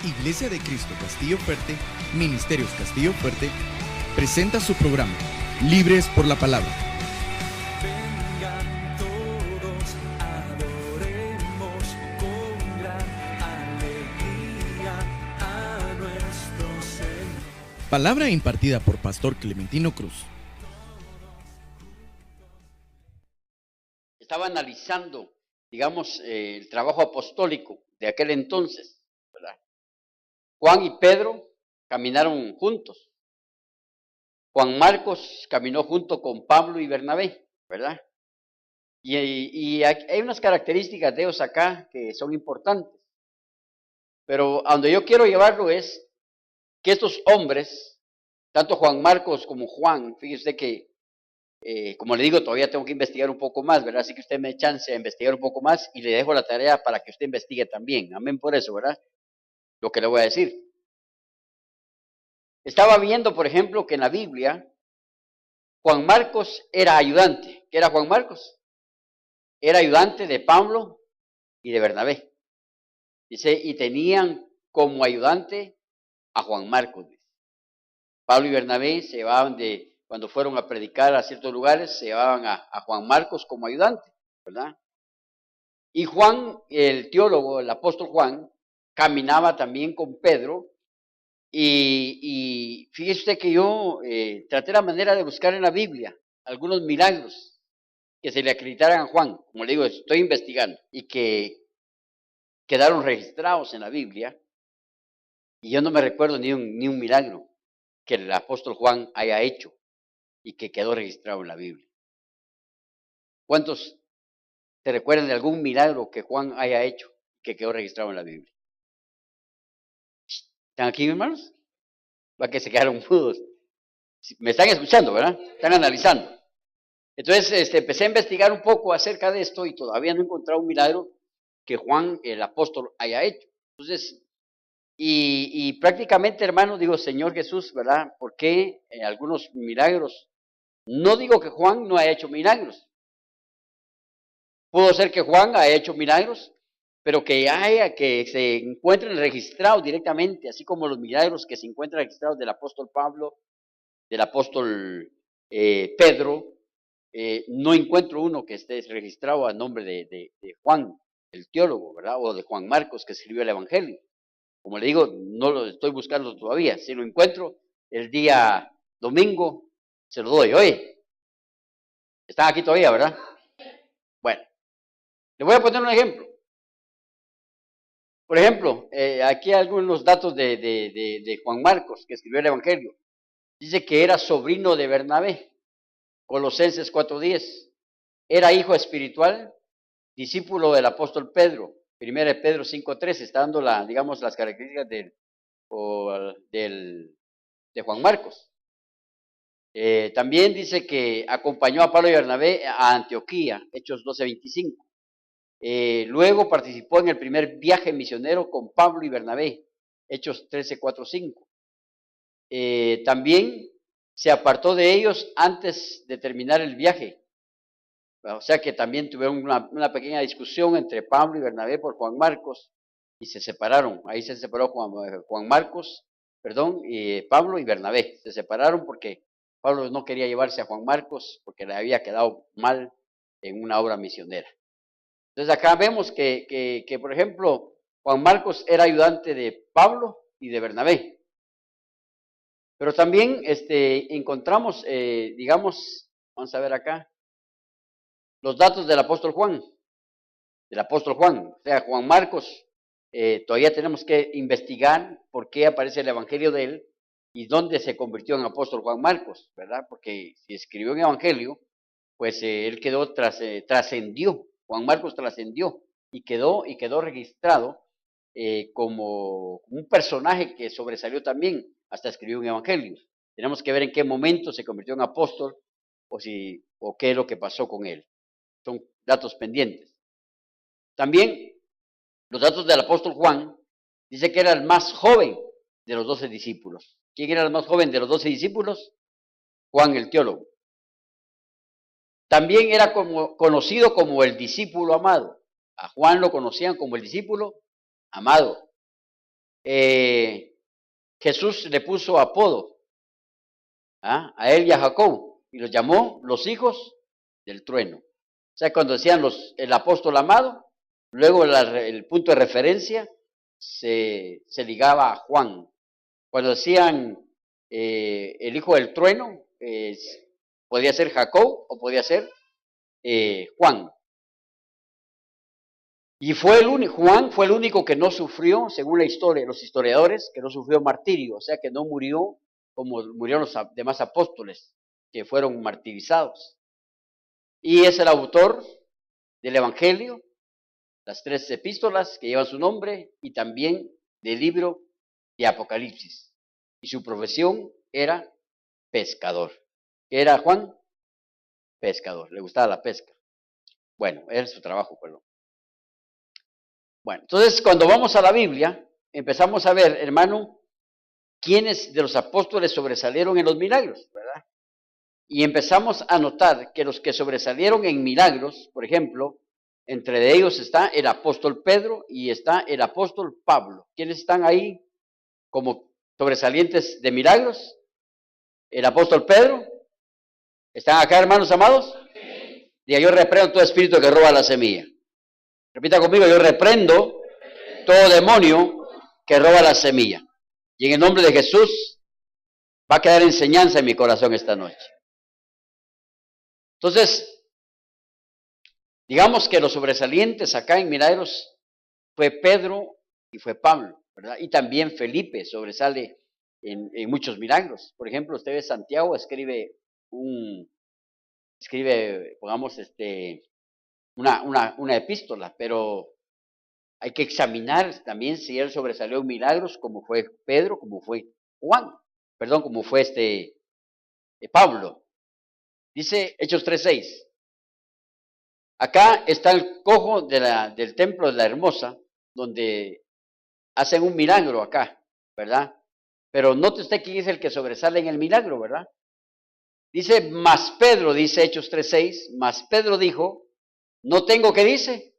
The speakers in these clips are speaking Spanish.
Iglesia de Cristo Castillo Fuerte, Ministerios Castillo Fuerte, presenta su programa, Libres por la Palabra. Vengan todos, adoremos con gran alegría a nuestro Señor. Palabra impartida por Pastor Clementino Cruz. Estaba analizando, el trabajo apostólico de aquel entonces, ¿verdad? Juan y Pedro caminaron juntos. Juan Marcos caminó junto con Pablo y Bernabé, ¿verdad? Y hay unas características de ellos acá que son importantes. Pero a donde yo quiero llevarlo es que estos hombres, tanto Juan Marcos como Juan, fíjese que, como le digo, todavía tengo que investigar un poco más, ¿verdad? Así que usted me dé chance a investigar un poco más y le dejo la tarea para que usted investigue también. Amén por eso, ¿verdad? Lo que le voy a decir. Estaba viendo, por ejemplo, que en la Biblia, Juan Marcos era ayudante. ¿Qué era Juan Marcos? Era ayudante de Pablo y de Bernabé. Dice, y tenían como ayudante a Juan Marcos. Pablo y Bernabé se llevaban cuando fueron a predicar a ciertos lugares, se llevaban a Juan Marcos como ayudante, ¿verdad? Y Juan, el teólogo, el apóstol Juan, caminaba también con Pedro. Y fíjese usted que yo traté la manera de buscar en la Biblia algunos milagros que se le acreditaran a Juan. Como le digo, estoy investigando y que quedaron registrados en la Biblia. Y yo no me recuerdo ni un milagro que el apóstol Juan haya hecho y que quedó registrado en la Biblia. ¿Cuántos se recuerdan de algún milagro que Juan haya hecho y que quedó registrado en la Biblia? ¿Están aquí, hermanos? Va que se quedaron mudos. Me están escuchando, ¿verdad? Están analizando. Entonces, empecé a investigar un poco acerca de esto y todavía no he encontrado un milagro que Juan, el apóstol, haya hecho. Entonces, y prácticamente, hermano, digo, Señor Jesús, ¿verdad? ¿Por qué algunos milagros? No digo que Juan no haya hecho milagros. Pudo ser que Juan haya hecho milagros, pero que se encuentren registrados directamente, así como los milagros que se encuentran registrados del apóstol Pablo, del apóstol Pedro. No encuentro uno que esté registrado a nombre de Juan, el teólogo, ¿verdad? O de Juan Marcos, que escribió el Evangelio. Como le digo, no lo estoy buscando todavía. Si lo encuentro el día domingo, se lo doy. Oye, están aquí todavía, ¿verdad? Bueno, le voy a poner un ejemplo. Por ejemplo, aquí hay algunos datos de Juan Marcos, que escribió el Evangelio. Dice que era sobrino de Bernabé, Colosenses 4:10. Era hijo espiritual, discípulo del apóstol Pedro, 1 Pedro 5:13, está dando las características de Juan Marcos. También dice que acompañó a Pablo y Bernabé a Antioquía, Hechos 12:25. Luego participó en el primer viaje misionero con Pablo y Bernabé, Hechos 13:4-5. También se apartó de ellos antes de terminar el viaje. O sea que también tuvieron una pequeña discusión entre Pablo y Bernabé por Juan Marcos y se separaron. Ahí se separó Juan Marcos, y Pablo y Bernabé. Se separaron porque Pablo no quería llevarse a Juan Marcos porque le había quedado mal en una obra misionera. Entonces acá vemos que por ejemplo, Juan Marcos era ayudante de Pablo y de Bernabé. Pero también encontramos, vamos a ver acá, los datos del apóstol Juan. O sea, Juan Marcos, todavía tenemos que investigar por qué aparece el evangelio de él y dónde se convirtió en apóstol Juan Marcos, ¿verdad? Porque si escribió un evangelio, pues él quedó trascendió, Juan Marcos trascendió y quedó registrado como un personaje que sobresalió también, hasta escribió un evangelio. Tenemos que ver en qué momento se convirtió en apóstol o qué es lo que pasó con él. Son datos pendientes. También los datos del apóstol Juan, dice que era el más joven de los 12 discípulos. ¿Quién era el más joven de los 12 discípulos? Juan el teólogo. También era conocido como el discípulo amado. A Juan lo conocían como el discípulo amado. Jesús le puso apodo a él y a Jacob, y los llamó los hijos del trueno. O sea, cuando decían el apóstol amado, luego el punto de referencia se ligaba a Juan. Cuando decían el hijo del trueno, podía ser Jacob o podía ser Juan. Y Juan fue el único que no sufrió, según la historia, los historiadores, que no sufrió martirio, o sea que no murió como murieron los demás apóstoles, que fueron martirizados. Y es el autor del Evangelio, las 3 epístolas que llevan su nombre, y también del libro de Apocalipsis. Y su profesión era pescador. ¿Qué era Juan? Pescador, le gustaba la pesca. Bueno, era su trabajo, perdón. Bueno, entonces cuando vamos a la Biblia, empezamos a ver, hermano, quiénes de los apóstoles sobresalieron en los milagros, ¿verdad? Y empezamos a notar que los que sobresalieron en milagros, por ejemplo, entre ellos está el apóstol Pedro y está el apóstol Pablo. ¿Quiénes están ahí como sobresalientes de milagros? El apóstol Pedro. ¿Están acá, hermanos amados? Diga, yo reprendo todo espíritu que roba la semilla. Repita conmigo, yo reprendo todo demonio que roba la semilla. Y en el nombre de Jesús va a quedar enseñanza en mi corazón esta noche. Entonces, digamos que los sobresalientes acá en milagros fue Pedro y fue Pablo, ¿verdad? Y también Felipe sobresale en muchos milagros. Por ejemplo, usted ve Santiago, escribe, pongamos, una epístola, pero hay que examinar también si él sobresalió en milagros como fue Pedro, como fue como fue Pablo. Dice Hechos 3:6. Acá está el cojo del templo de la Hermosa, donde hacen un milagro acá, ¿verdad? Pero note usted quién es el que sobresale en el milagro, ¿verdad? Dice, mas Pedro, dice Hechos 3:6, mas Pedro dijo, no tengo, ¿qué dice?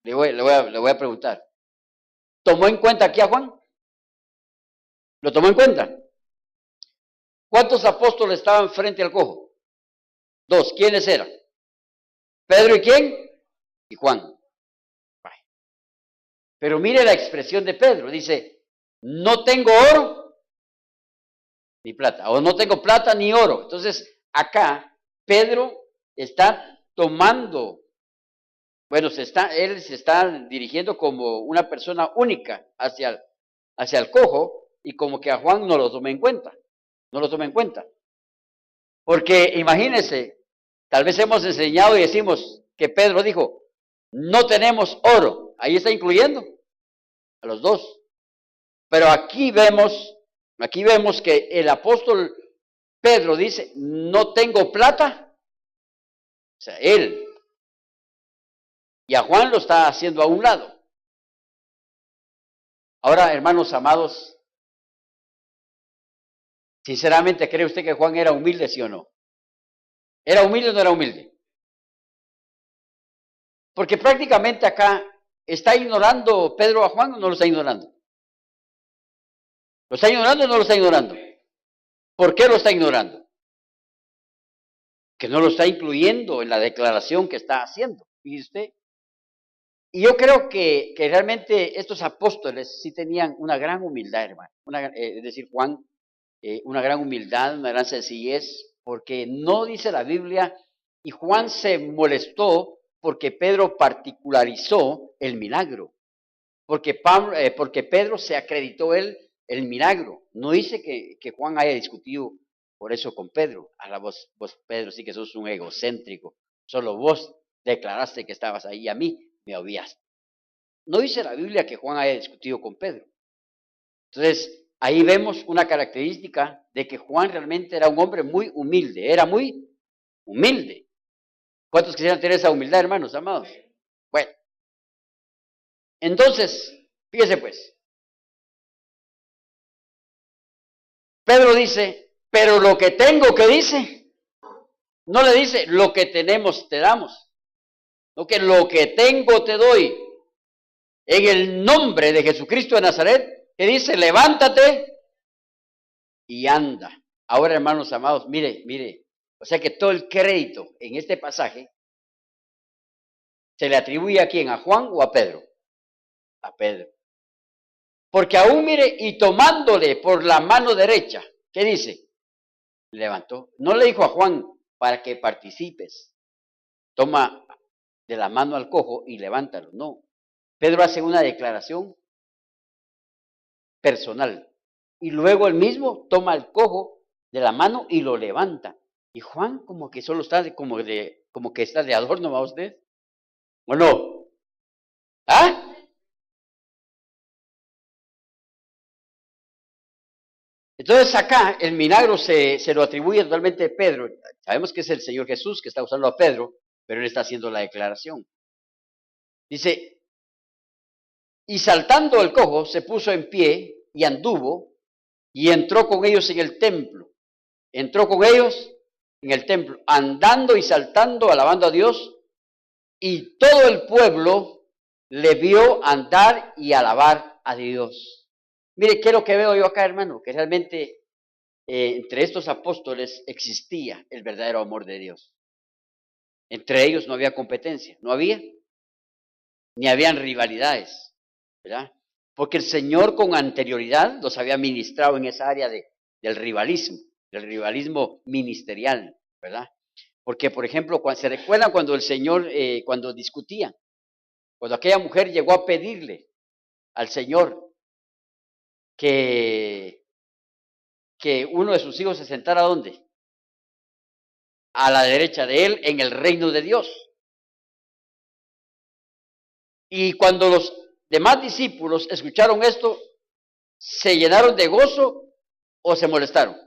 Le voy a preguntar. ¿Tomó en cuenta aquí a Juan? ¿Lo tomó en cuenta? ¿Cuántos apóstoles estaban frente al cojo? 2. ¿Quiénes eran? ¿Pedro y quién? Y Juan. Pero mire la expresión de Pedro. Dice, no tengo oro ni plata. O no tengo plata ni oro. Entonces, acá, Pedro está tomando, bueno, él se está dirigiendo como una persona única hacia el cojo, y como que a Juan no lo tome en cuenta. No lo tome en cuenta. Porque imagínense, tal vez hemos enseñado y decimos que Pedro dijo, no tenemos oro. Ahí está incluyendo a los 2. Pero aquí vemos que el apóstol Pedro dice, no tengo plata. O sea, él. Y a Juan lo está haciendo a un lado. Ahora, hermanos amados, sinceramente, ¿cree usted que Juan era humilde, sí o no? ¿Era humilde o no era humilde? Porque prácticamente acá, ¿está ignorando Pedro a Juan o no lo está ignorando? ¿Lo está ignorando o no lo está ignorando? ¿Por qué lo está ignorando? Que no lo está incluyendo en la declaración que está haciendo, fíjese usted. Y yo creo que realmente estos apóstoles sí tenían una gran humildad, hermano. Es decir, Juan, una gran humildad, una gran sencillez, porque no dice la Biblia, y Juan se molestó porque Pedro particularizó el milagro. Porque Pedro se acreditó el milagro. No dice que Juan haya discutido por eso con Pedro. Vos, Pedro, sí que sos un egocéntrico. Solo vos declaraste que estabas ahí, a mí me obviaste. No dice la Biblia que Juan haya discutido con Pedro. Entonces, ahí vemos una característica de que Juan realmente era un hombre muy humilde. Era muy humilde. ¿Cuántos quisieran tener esa humildad, hermanos amados? Bueno. Entonces, fíjese pues. Pedro dice, pero lo que tengo, ¿qué dice? No le dice, lo que tenemos te damos. No, que lo que tengo te doy. en el nombre de Jesucristo de Nazaret, que dice, levántate y anda. Ahora, hermanos amados, mire, o sea que todo el crédito en este pasaje se le atribuye a quién, a Juan o a Pedro. A Pedro. Porque aún mire, y tomándole por la mano derecha, ¿qué dice? Levantó. No le dijo a Juan para que participes. Toma de la mano al cojo y levántalo. No. Pedro hace una declaración personal. Y luego él mismo toma al cojo de la mano y lo levanta. Y Juan como que solo está como que está de adorno, ¿va usted? ¿O no? ¿Ah? Entonces acá el milagro se lo atribuye totalmente a Pedro. Sabemos que es el Señor Jesús que está usando a Pedro, pero él está haciendo la declaración. Dice, y saltando el cojo se puso en pie y anduvo y entró con ellos en el templo. Entró con ellos en el templo, andando y saltando, alabando a Dios, y todo el pueblo le vio andar y alabar a Dios. Mire, ¿qué es lo que veo yo acá, hermano? Que realmente entre estos apóstoles existía el verdadero amor de Dios. Entre ellos no había competencia, no había, ni habían rivalidades, ¿verdad? Porque el Señor con anterioridad los había ministrado en esa área del rivalismo ministerial, ¿verdad? Porque, por ejemplo, se recuerdan cuando el Señor, cuando discutían, cuando aquella mujer llegó a pedirle al Señor que uno de sus hijos se sentara ¿dónde? A la derecha de él en el reino de Dios. Y cuando los demás discípulos escucharon esto, ¿se llenaron de gozo o se molestaron?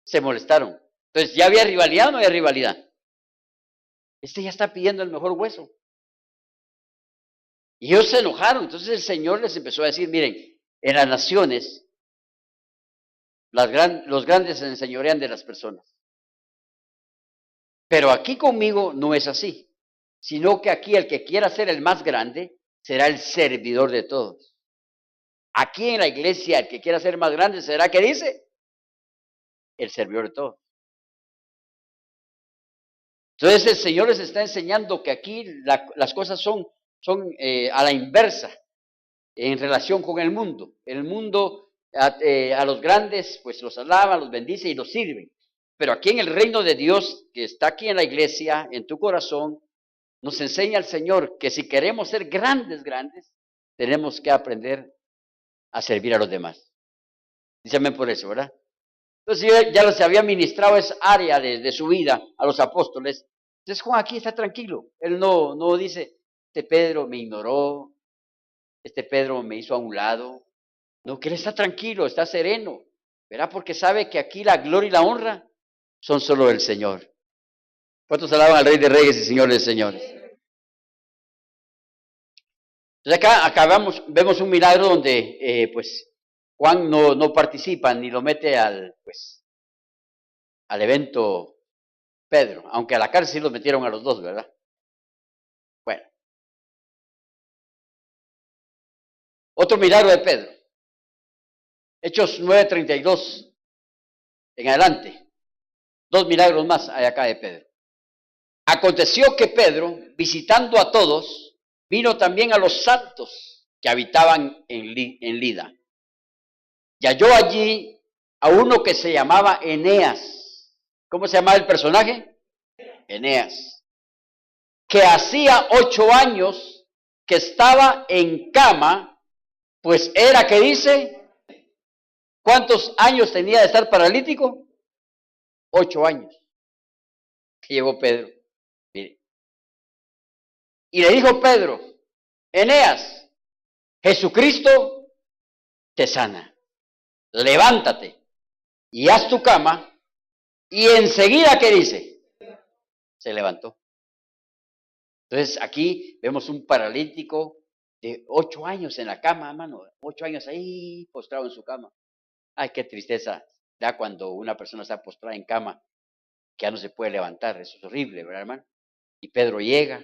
Se molestaron. Entonces, ¿ya había rivalidad o no había rivalidad? Este ya está pidiendo el mejor hueso. Y ellos se enojaron. Entonces el Señor les empezó a decir, miren, en las naciones, los grandes se enseñorean de las personas. Pero aquí conmigo no es así, sino que aquí el que quiera ser el más grande será el servidor de todos. Aquí en la iglesia el que quiera ser más grande será, ¿qué dice? El servidor de todos. Entonces el Señor les está enseñando que aquí las cosas son a la inversa en relación con el mundo. El mundo a los grandes pues los alaba, los bendice y los sirve. Pero aquí en el reino de Dios, que está aquí en la iglesia, en tu corazón, nos enseña el Señor que si queremos ser grandes, tenemos que aprender a servir a los demás. Dígame por eso, ¿verdad? Entonces ya les había ministrado esa área de su vida a los apóstoles. Entonces Juan aquí está tranquilo. Él no dice, este Pedro me ignoró, este Pedro me hizo a un lado. No, que él está tranquilo, está sereno, ¿verdad? Porque sabe que aquí la gloria y la honra son solo del Señor. ¿Cuántos alaban al Rey de Reyes y Señor de Señores? Entonces acá vemos un milagro donde pues Juan no participa ni lo mete al evento Pedro, aunque a la cárcel sí los metieron a los dos, ¿verdad? Bueno. Otro milagro de Pedro. Hechos 9:32 en adelante. 2 milagros más hay acá de Pedro. Aconteció que Pedro, visitando a todos, vino también a los santos que habitaban en Lida. Y halló allí a uno que se llamaba Eneas. ¿Cómo se llamaba el personaje? Eneas. Que hacía 8 años que estaba en cama, pues era, ¿qué dice? ¿Cuántos años tenía de estar paralítico? 8 años. Que llegó Pedro. Mire. Y le dijo Pedro, Eneas, Jesucristo te sana. Levántate y haz tu cama. Y enseguida, ¿qué dice? Se levantó. Entonces aquí vemos un paralítico de 8 años en la cama, hermano. 8 años ahí postrado en su cama. Ay, qué tristeza da cuando una persona está postrada en cama, que ya no se puede levantar. Eso es horrible, ¿verdad, hermano? Y Pedro llega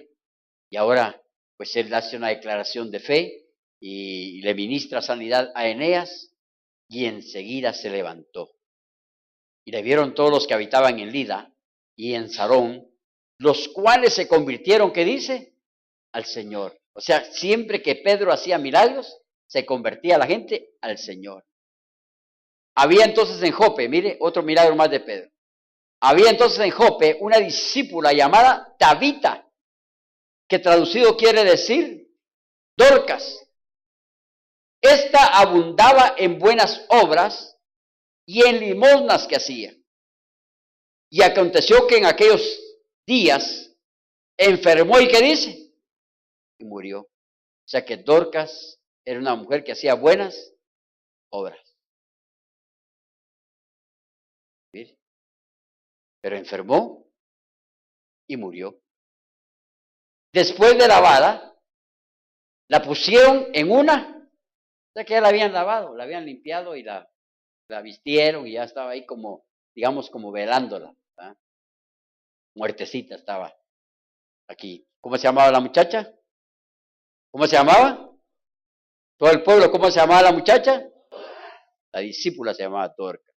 y ahora pues él hace una declaración de fe y le ministra sanidad a Eneas y enseguida se levantó. Y le vieron todos los que habitaban en Lida y en Sarón, los cuales se convirtieron, ¿qué dice? Al Señor. O sea, siempre que Pedro hacía milagros, se convertía la gente al Señor. Había entonces en Jope, mire, otro milagro más de Pedro. Había entonces en Jope una discípula llamada Tabita, que traducido quiere decir Dorcas. Esta abundaba en buenas obras y en limosnas que hacía. Y aconteció que en aquellos días enfermó y ¿qué dice? Y murió. O sea que Dorcas era una mujer que hacía buenas obras. ¿Sí? Pero enfermó y murió. Después de lavada, la pusieron en una, o sea que ya la habían lavado, la habían limpiado y la vistieron y ya estaba ahí como, digamos, como velándola. ¿Verdad? Muertecita estaba aquí. ¿Cómo se llamaba la muchacha? ¿Cómo se llamaba? Todo el pueblo, ¿cómo se llamaba la muchacha? La discípula se llamaba Dorcas.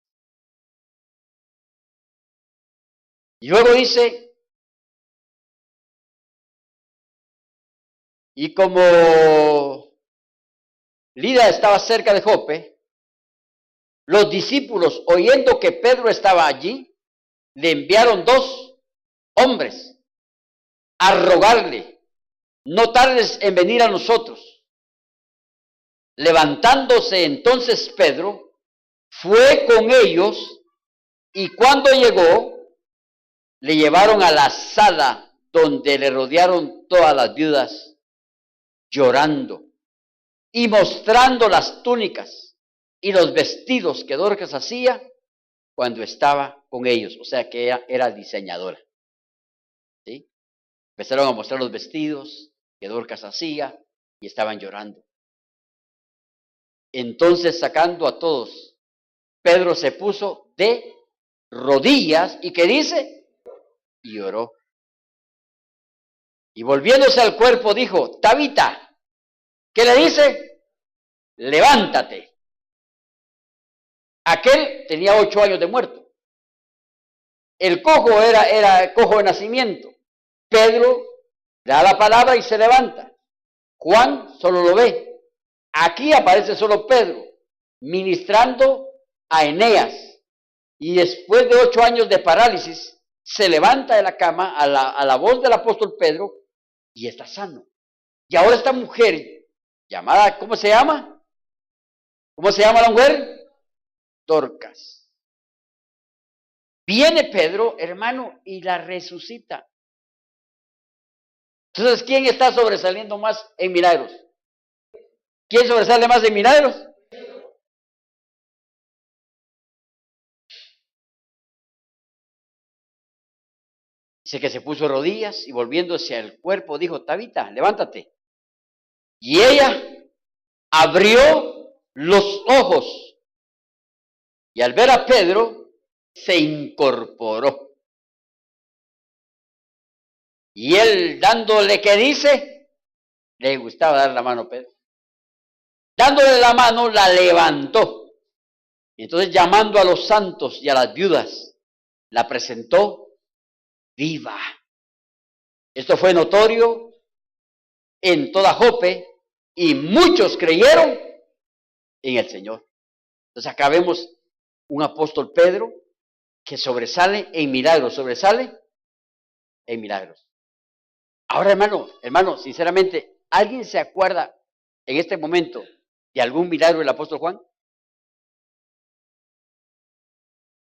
Y luego dice, y como Lida estaba cerca de Jope, los discípulos, oyendo que Pedro estaba allí, le enviaron 2 hombres a rogarle, no tardes en venir a nosotros. Levantándose entonces Pedro, fue con ellos y cuando llegó, le llevaron a la sala donde le rodearon todas las viudas, llorando y mostrando las túnicas y los vestidos que Dorcas hacía cuando estaba con ellos. O sea que ella era diseñadora. ¿Sí? Empezaron a mostrar los vestidos que Dorcas hacía y estaban llorando. Entonces, sacando a todos, Pedro se puso de rodillas y ¿qué dice? Y oró. Y volviéndose al cuerpo dijo, Tabita, ¿qué le dice? Levántate. Aquel tenía 8 años de muerto. El cojo era cojo de nacimiento. Pedro da la palabra y se levanta. Juan solo lo ve. Aquí aparece solo Pedro, ministrando a Eneas. Y después de 8 años de parálisis, se levanta de la cama a la voz del apóstol Pedro y está sano. Y ahora esta mujer, llamada, ¿cómo se llama? ¿Cómo se llama la mujer? Dorcas. Viene Pedro, hermano, y la resucita. Entonces, ¿quién está sobresaliendo más en milagros? ¿Quién sobresale más en milagros? Dice que se puso rodillas y volviéndose al cuerpo dijo, Tabita, levántate. Y ella abrió los ojos y al ver a Pedro se incorporó. Y él dándole, ¿qué dice? Le gustaba dar la mano a Pedro. Dándole la mano, la levantó. Y entonces llamando a los santos y a las viudas, la presentó viva. Esto fue notorio en toda Jope y muchos creyeron en el Señor. Entonces acá vemos un apóstol Pedro que sobresale en milagros, sobresale en milagros. Ahora, hermano, sinceramente, ¿alguien se acuerda en este momento de algún milagro del apóstol Juan?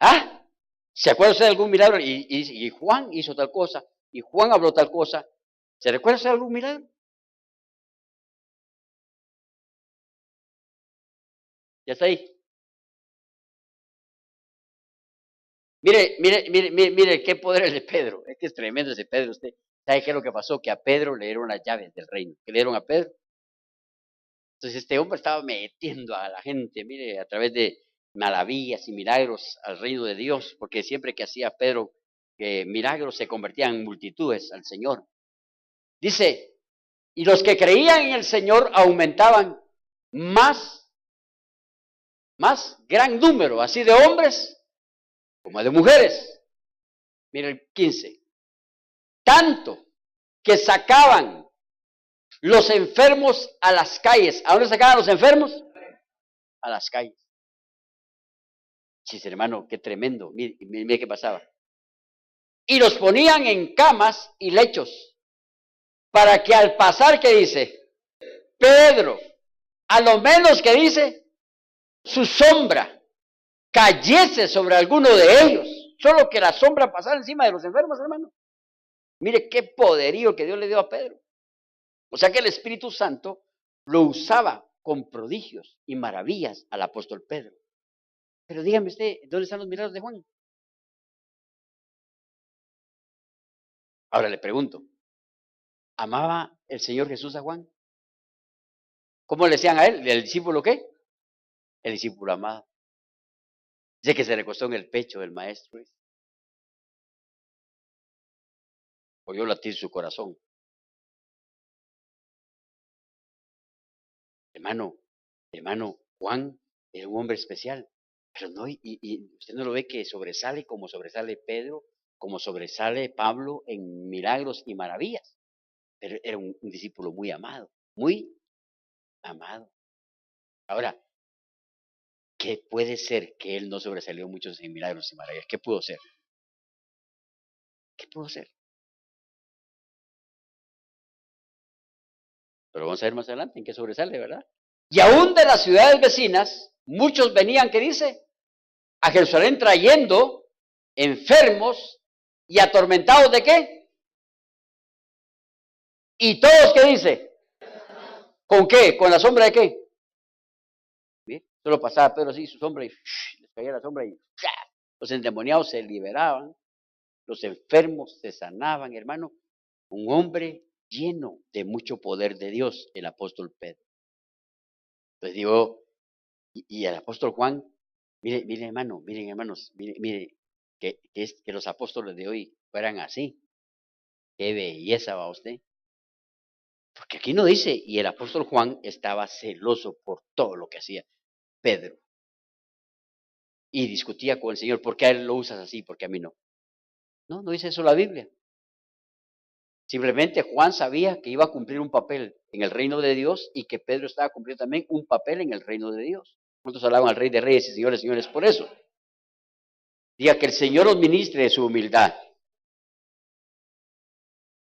¿Ah? ¿Se acuerda usted de algún milagro? Y Juan hizo tal cosa, y Juan habló tal cosa. ¿Se recuerda usted de algún milagro? Ya está ahí. Mire, qué poder es de Pedro. Es que es tremendo ese Pedro. Usted sabe qué es lo que pasó, que a Pedro le dieron las llaves del reino. ¿Qué le dieron a Pedro? Entonces este hombre estaba metiendo a la gente, mire, a través de maravillas y milagros al reino de Dios, porque siempre que hacía Pedro milagros se convertían en multitudes al Señor. Dice, Y los que creían en el Señor aumentaban más gran número, así de hombres como de mujeres. Mira el 15. Tanto que sacaban los enfermos a las calles. ¿A dónde sacaban los enfermos? A las calles. Sí, hermano, qué tremendo. Mire, mire qué pasaba. Y los ponían en camas y lechos, para que al pasar, ¿qué dice? Pedro, a lo menos que dice, su sombra cayese sobre alguno de ellos. Solo que la sombra pasara encima de los enfermos, hermano. Mire qué poderío que Dios le dio a Pedro. O sea que el Espíritu Santo lo usaba con prodigios y maravillas al apóstol Pedro. Pero dígame usted, ¿dónde están los milagros de Juan? Ahora le pregunto, ¿amaba el Señor Jesús a Juan? ¿Cómo le decían a él? ¿El discípulo qué? El discípulo amado. Dice que se recostó en el pecho del maestro. Oyó latir su corazón. Hermano, Juan era un hombre especial. Pero no, y usted no lo ve que sobresale como sobresale Pedro, como sobresale Pablo en milagros y maravillas. Pero era un discípulo muy amado, muy amado. Ahora, ¿qué puede ser que él no sobresalió mucho en milagros y maravillas? ¿Qué pudo ser? ¿Qué pudo ser? Pero vamos a ver más adelante en qué sobresale, ¿verdad? Y aún de las ciudades vecinas, muchos venían, ¿qué dice? A Jerusalén trayendo enfermos y atormentados ¿de qué? Y todos, ¿qué dice? ¿Con qué? ¿Con la sombra de qué? ¿Bien? Solo pasaba Pedro así, su sombra, y les caía la sombra y los endemoniados se liberaban, los enfermos se sanaban, hermano. Un hombre lleno de mucho poder de Dios, el apóstol Pedro. Entonces digo, y el apóstol Juan, miren hermanos, mire, que los apóstoles de hoy fueran así. Qué belleza va usted. Porque aquí no dice, y el apóstol Juan estaba celoso por todo lo que hacía Pedro. Y discutía con el Señor, ¿por qué a él lo usas así? ¿Por qué a mí no? No dice eso la Biblia. Simplemente Juan sabía que iba a cumplir un papel en el reino de Dios y que Pedro estaba cumpliendo también un papel en el reino de Dios. ¿Cuántos hablaban al Rey de Reyes y señores por eso? Diga que el Señor os ministre de su humildad.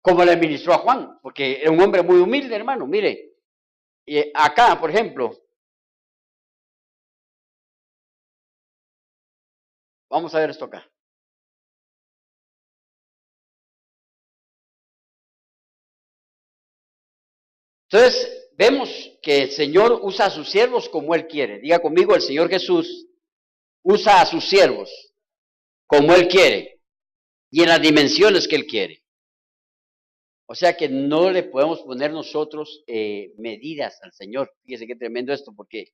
Como le ministró a Juan, porque era un hombre muy humilde, hermano. Mire, acá, por ejemplo, vamos a ver esto acá. Entonces, vemos que el Señor usa a sus siervos como Él quiere. Diga conmigo, el Señor Jesús usa a sus siervos como Él quiere y en las dimensiones que Él quiere. O sea que no le podemos poner nosotros medidas al Señor. Fíjese qué tremendo esto, porque,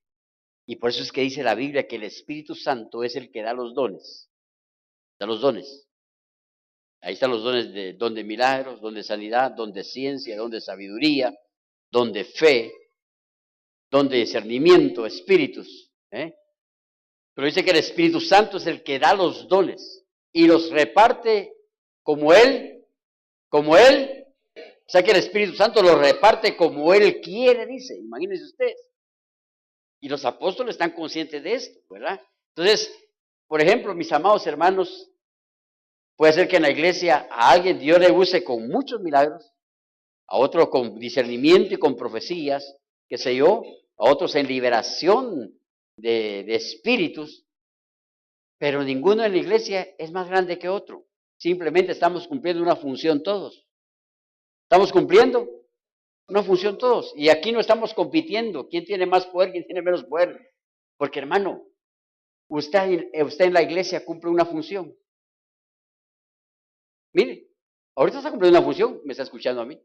y por eso es que dice la Biblia que el Espíritu Santo es el que da los dones. Da los dones. Ahí están los dones de don de milagros, don de sanidad, don de ciencia, don de sabiduría, don de fe, don de discernimiento, espíritus. Pero dice que el Espíritu Santo es el que da los dones y los reparte como Él. O sea que el Espíritu Santo los reparte como Él quiere, dice. Imagínense ustedes. Y los apóstoles están conscientes de esto, ¿verdad? Entonces, por ejemplo, mis amados hermanos, puede ser que en la iglesia a alguien Dios le use con muchos milagros, a otros con discernimiento y con profecías, qué sé yo, a otros en liberación de espíritus, pero ninguno en la iglesia es más grande que otro. Simplemente estamos cumpliendo una función todos. ¿Estamos cumpliendo una función todos? Y aquí no estamos compitiendo. ¿Quién tiene más poder? ¿Quién tiene menos poder? Porque hermano, usted en la iglesia cumple una función. Mire, ahorita está cumpliendo una función, me está escuchando a mí.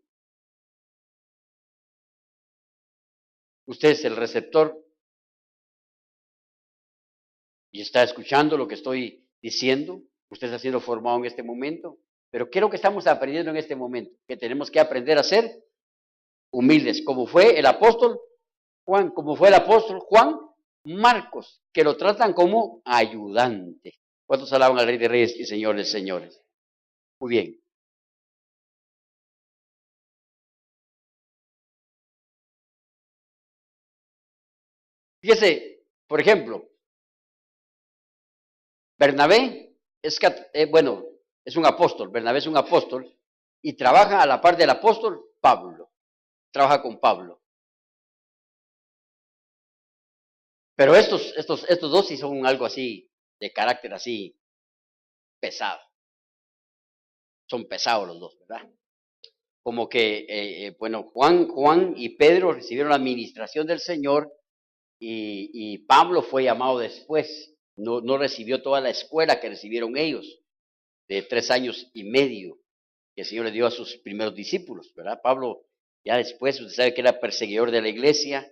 Usted es el receptor y está escuchando lo que estoy diciendo. Usted está siendo formado en este momento. Pero ¿qué es lo que estamos aprendiendo en este momento? Que tenemos que aprender a ser humildes, como fue el apóstol Juan, como fue el apóstol Juan Marcos, que lo tratan como ayudante. ¿Cuántos alaban al Rey de Reyes y Señor de Señores? Muy bien. Fíjese, por ejemplo, Bernabé es un apóstol, Bernabé es un apóstol y trabaja a la par del apóstol Pablo, trabaja con Pablo. Pero estos dos sí son algo así, de carácter así, pesado. Son pesados los dos, ¿verdad? Como que, Juan y Pedro recibieron la administración del Señor y Pablo fue llamado después. No recibió toda la escuela que recibieron ellos, de 3 años y medio, que el Señor le dio a sus primeros discípulos, ¿verdad? Pablo, ya después, usted sabe que era perseguidor de la iglesia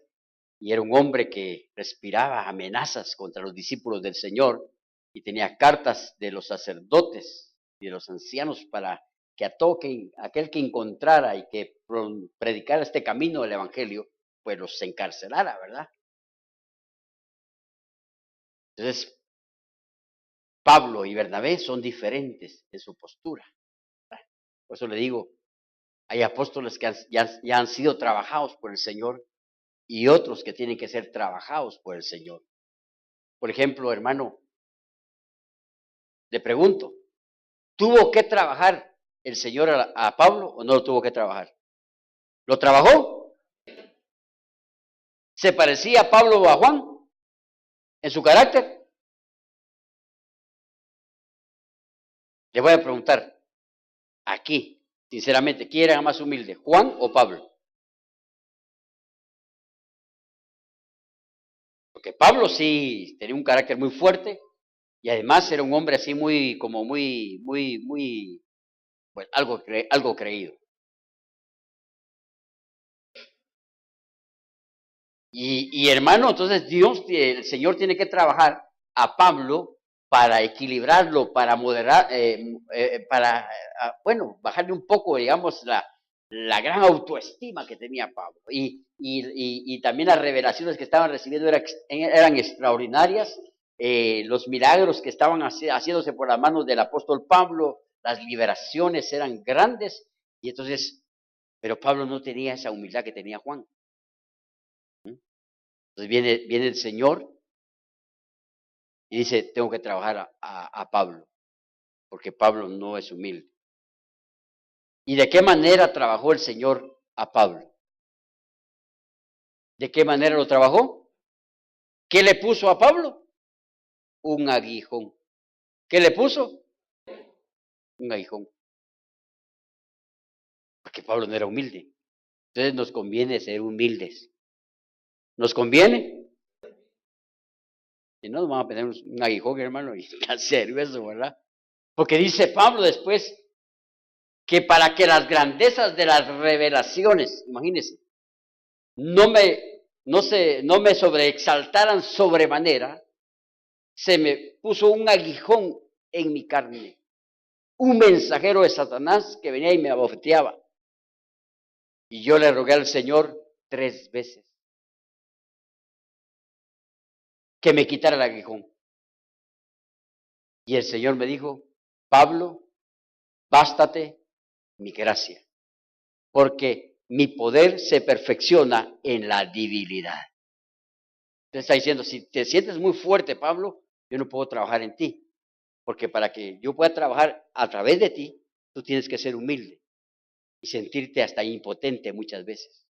y era un hombre que respiraba amenazas contra los discípulos del Señor y tenía cartas de los sacerdotes y de los ancianos para que aquel que encontrara y que predicara este camino del Evangelio, pues los encarcelara, ¿verdad? Entonces, Pablo y Bernabé son diferentes en su postura. Por eso le digo, hay apóstoles que ya han sido trabajados por el Señor y otros que tienen que ser trabajados por el Señor. Por ejemplo, hermano, le pregunto, ¿tuvo que trabajar el Señor a Pablo o no lo tuvo que trabajar? ¿Lo trabajó? ¿Se parecía a Pablo o a Juan en su carácter? Le voy a preguntar aquí, sinceramente, ¿quién era más humilde, Juan o Pablo? Porque Pablo sí tenía un carácter muy fuerte y además era un hombre así muy, bueno, algo creído. Y hermano, entonces el Señor tiene que trabajar a Pablo para equilibrarlo, para moderar, bajarle un poco, digamos, la gran autoestima que tenía Pablo. Y también las revelaciones que estaban recibiendo eran extraordinarias. Los milagros que estaban haciéndose por las manos del apóstol Pablo, las liberaciones eran grandes. Y entonces, pero Pablo no tenía esa humildad que tenía Juan. Entonces viene el Señor y dice, tengo que trabajar a Pablo, porque Pablo no es humilde. ¿Y de qué manera trabajó el Señor a Pablo? ¿De qué manera lo trabajó? ¿Qué le puso a Pablo? Un aguijón. ¿Qué le puso? Un aguijón. Porque Pablo no era humilde. Entonces nos conviene ser humildes. ¿Nos conviene? Si no, nos vamos a poner un aguijón, hermano, y en serio eso, ¿verdad? Porque dice Pablo después que para que las grandezas de las revelaciones, imagínense, no me sobreexaltaran sobremanera, se me puso un aguijón en mi carne, un mensajero de Satanás que venía y me abofeteaba. Y yo le rogué al Señor 3 veces que me quitara el aguijón. Y el Señor me dijo, Pablo, bástate mi gracia, porque mi poder se perfecciona en la debilidad. Te está diciendo, si te sientes muy fuerte, Pablo, yo no puedo trabajar en ti, porque para que yo pueda trabajar a través de ti, tú tienes que ser humilde y sentirte hasta impotente muchas veces.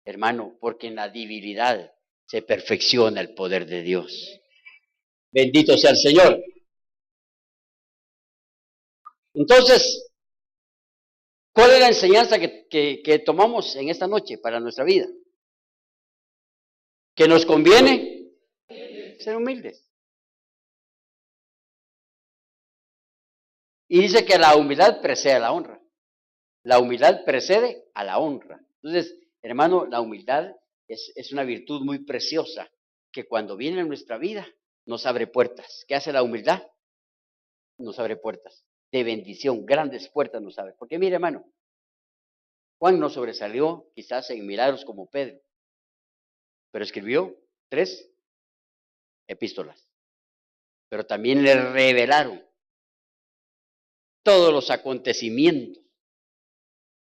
Hermano, porque en la debilidad se perfecciona el poder de Dios. Bendito sea el Señor. Entonces, ¿cuál es la enseñanza que tomamos en esta noche para nuestra vida? Que nos conviene ser humildes. Y dice que la humildad precede a la honra. La humildad precede a la honra. Entonces, hermano, la humildad es una virtud muy preciosa que cuando viene en nuestra vida nos abre puertas. ¿Qué hace la humildad? Nos abre puertas de bendición, grandes puertas nos abre. Porque mire, hermano, Juan no sobresalió quizás en milagros como Pedro, pero escribió 3 epístolas. Pero también le revelaron todos los acontecimientos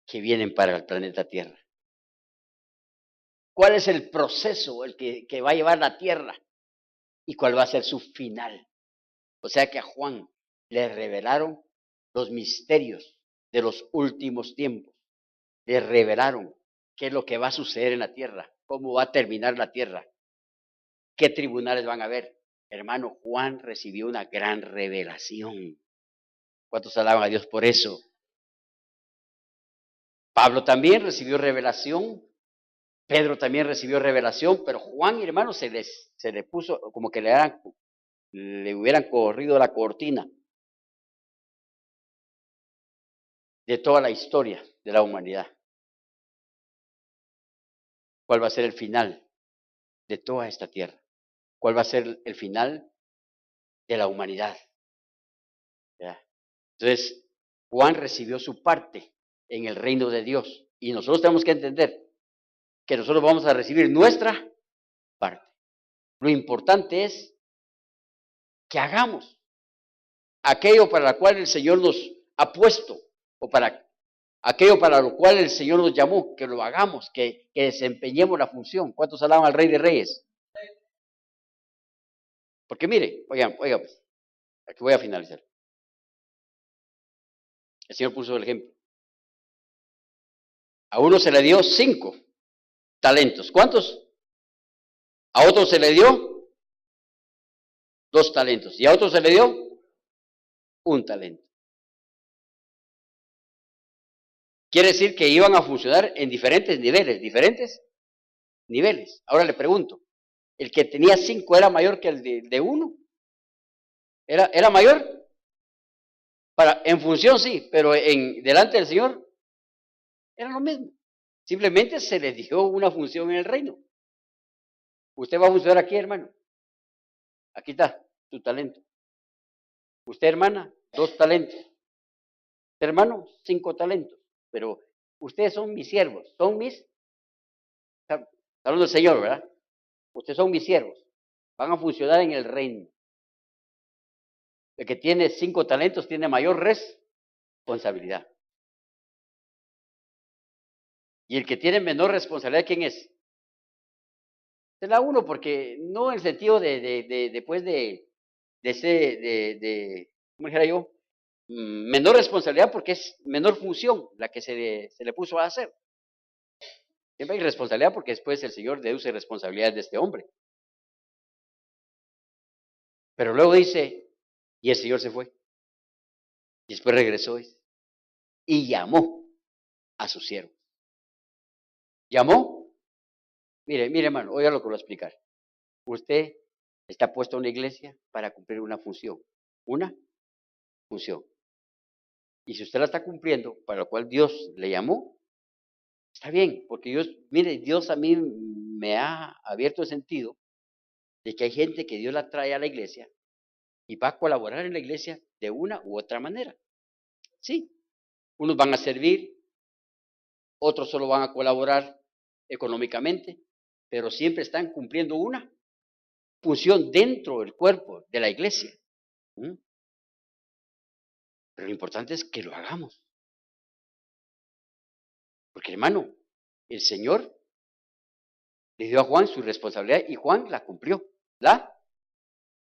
que vienen para el planeta Tierra. ¿Cuál es el proceso el que va a llevar la Tierra? ¿Y cuál va a ser su final? O sea que a Juan le revelaron los misterios de los últimos tiempos. Le revelaron qué es lo que va a suceder en la Tierra, cómo va a terminar la Tierra, qué tribunales van a haber. Hermano, Juan recibió una gran revelación. ¿Cuántos alaban a Dios por eso? Pablo también recibió revelación. Pedro también recibió revelación, pero Juan, hermano, se le puso como que le hubieran corrido la cortina de toda la historia de la humanidad. ¿Cuál va a ser el final de toda esta tierra? ¿Cuál va a ser el final de la humanidad? ¿Ya? Entonces, Juan recibió su parte en el reino de Dios y nosotros tenemos que entender que nosotros vamos a recibir nuestra parte. Lo importante es que hagamos aquello para lo cual el Señor nos ha puesto, o para aquello para lo cual el Señor nos llamó, que lo hagamos, que desempeñemos la función. ¿Cuántos alaban al Rey de Reyes? Porque mire, oigan, pues, aquí voy a finalizar. El Señor puso el ejemplo. A uno se le dio 5 talentos. ¿Cuántos? A otro se le dio 2 talentos. Y a otro se le dio 1 talento. Quiere decir que iban a funcionar en diferentes niveles. Ahora le pregunto, ¿el que tenía 5 era mayor que el de 1? ¿Era mayor? En función sí, pero delante del Señor era lo mismo. Simplemente se le dio una función en el reino. Usted va a funcionar aquí, hermano. Aquí está su talento. Usted, hermana, 2 talentos. Usted, hermano, 5 talentos. Pero ustedes son mis siervos, está hablando del Señor, ¿verdad? Ustedes son mis siervos, van a funcionar en el reino. El que tiene 5 talentos tiene mayor responsabilidad. Y el que tiene menor responsabilidad, ¿quién es? Es la 1, porque no en el sentido ¿cómo dijera yo? Menor responsabilidad porque es menor función la que se le puso a hacer. Siempre hay responsabilidad porque después el Señor deduce responsabilidades de este hombre. Pero luego dice, y el Señor se fue. Y después regresó y llamó a su siervo. ¿Llamó? Mire, hermano, oiga lo que voy a explicar. Usted está puesto en una iglesia para cumplir una función. Una función. Y si usted la está cumpliendo, para lo cual Dios le llamó, está bien, porque Dios a mí me ha abierto el sentido de que hay gente que Dios la trae a la iglesia y va a colaborar en la iglesia de una u otra manera. Sí, unos van a servir, otros solo van a colaborar económicamente, pero siempre están cumpliendo una función dentro del cuerpo de la iglesia. Pero lo importante es que lo hagamos. Porque, hermano, el Señor le dio a Juan su responsabilidad y Juan la cumplió.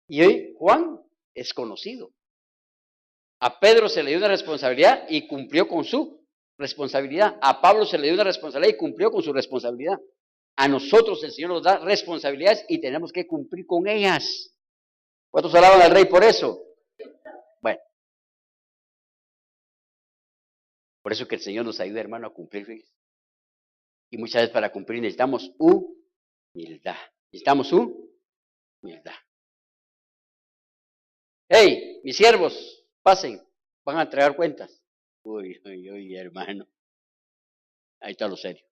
Y hoy Juan es conocido. A Pedro se le dio una responsabilidad y cumplió con su responsabilidad. A Pablo se le dio una responsabilidad y cumplió con su responsabilidad. A nosotros el Señor nos da responsabilidades y tenemos que cumplir con ellas. ¿Cuántos alaban al Rey por eso? Bueno. Por eso que el Señor nos ayuda, hermano, a cumplir. Y muchas veces para cumplir necesitamos humildad. Necesitamos humildad. Hey, mis siervos, pasen, van a entregar cuentas. Uy, hermano. Ahí está lo serio.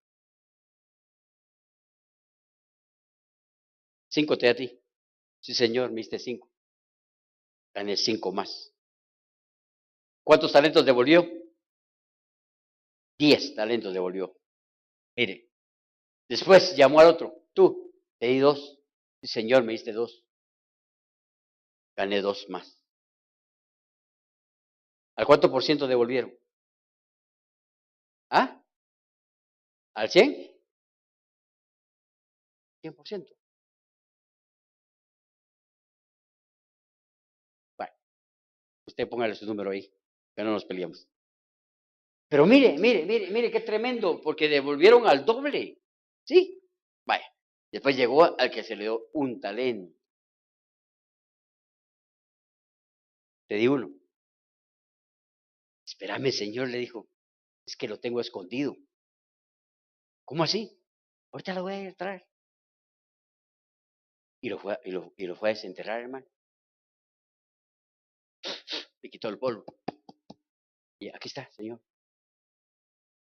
5 te da a ti. Sí, Señor, me diste 5. Gané 5 más. ¿Cuántos talentos devolvió? 10 talentos devolvió. Mire, después llamó al otro, tú, te di 2. Sí, Señor, me diste 2. Gané 2 más. ¿Al cuánto por ciento devolvieron? ¿Ah? ¿Al 100? 100%. Bueno, usted póngale su número ahí, que no nos peleamos. Pero mire qué tremendo, porque devolvieron al doble. ¿Sí? Vaya. Después llegó al que se le dio 1 talento. Te di 1. Espérame, Señor, le dijo, es que lo tengo escondido. ¿Cómo así? Ahorita lo voy a ir a traer. Y lo fue a desenterrar, hermano. Le quitó el polvo. Y aquí está, Señor.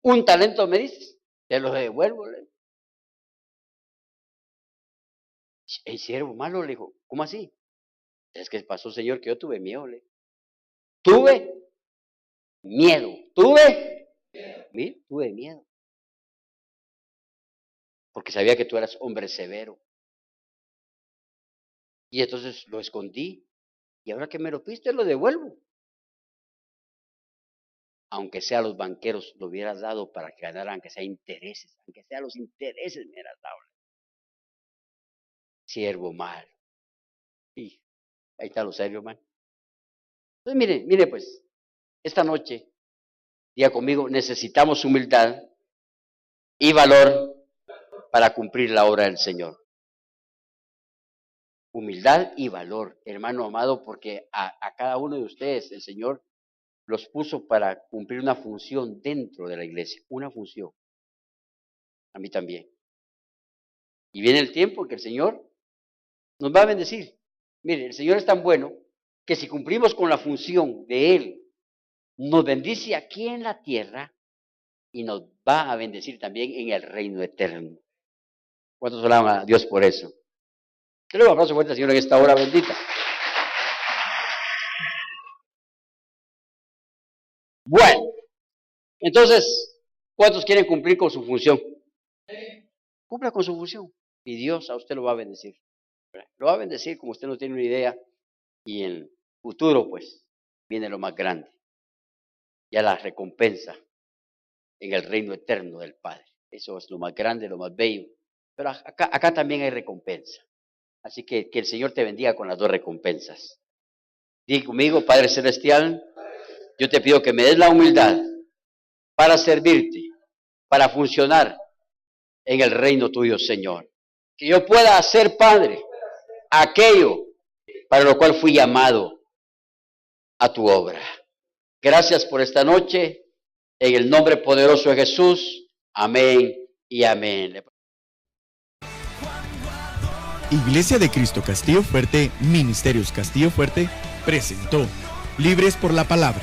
1 talento me dices, te lo devuelvo. El siervo malo le dijo, ¿cómo así? Es que pasó, Señor, que yo tuve miedo. Tuve miedo. Tuve miedo. Porque sabía que tú eras hombre severo. Y entonces lo escondí. Y ahora que me lo piste, lo devuelvo. Aunque sea a los banqueros, lo hubieras dado para que ganaran, aunque sea intereses. Aunque sea los intereses, me hubieras dado. Siervo malo. Y ahí está lo serio, hermano. Entonces, mire pues, esta noche, diga conmigo, necesitamos humildad y valor para cumplir la obra del Señor. Humildad y valor, hermano amado, porque a cada uno de ustedes el Señor los puso para cumplir una función dentro de la iglesia, una función. A mí también. Y viene el tiempo que el Señor nos va a bendecir. Mire, el Señor es tan bueno que si cumplimos con la función de Él, nos bendice aquí en la tierra y nos va a bendecir también en el reino eterno. ¿Cuántos alaban a Dios por eso? Que le doy un aplauso fuerte al Señor en esta hora bendita. Bueno, entonces, ¿cuántos quieren cumplir con su función? Cumpla con su función y Dios a usted lo va a bendecir. Lo va a bendecir como usted no tiene una idea y en el futuro pues viene lo más grande. Ya la recompensa en el reino eterno del Padre. Eso es lo más grande, lo más bello. Pero acá también hay recompensa. Así que el Señor te bendiga con las 2 recompensas. Diga conmigo, Padre Celestial, yo te pido que me des la humildad para servirte, para funcionar en el reino tuyo, Señor. Que yo pueda hacer, Padre, aquello para lo cual fui llamado a tu obra. Gracias por esta noche, en el nombre poderoso de Jesús. Amén y amén. Iglesia de Cristo Castillo Fuerte, Ministerios Castillo Fuerte, presentó Libres por la Palabra.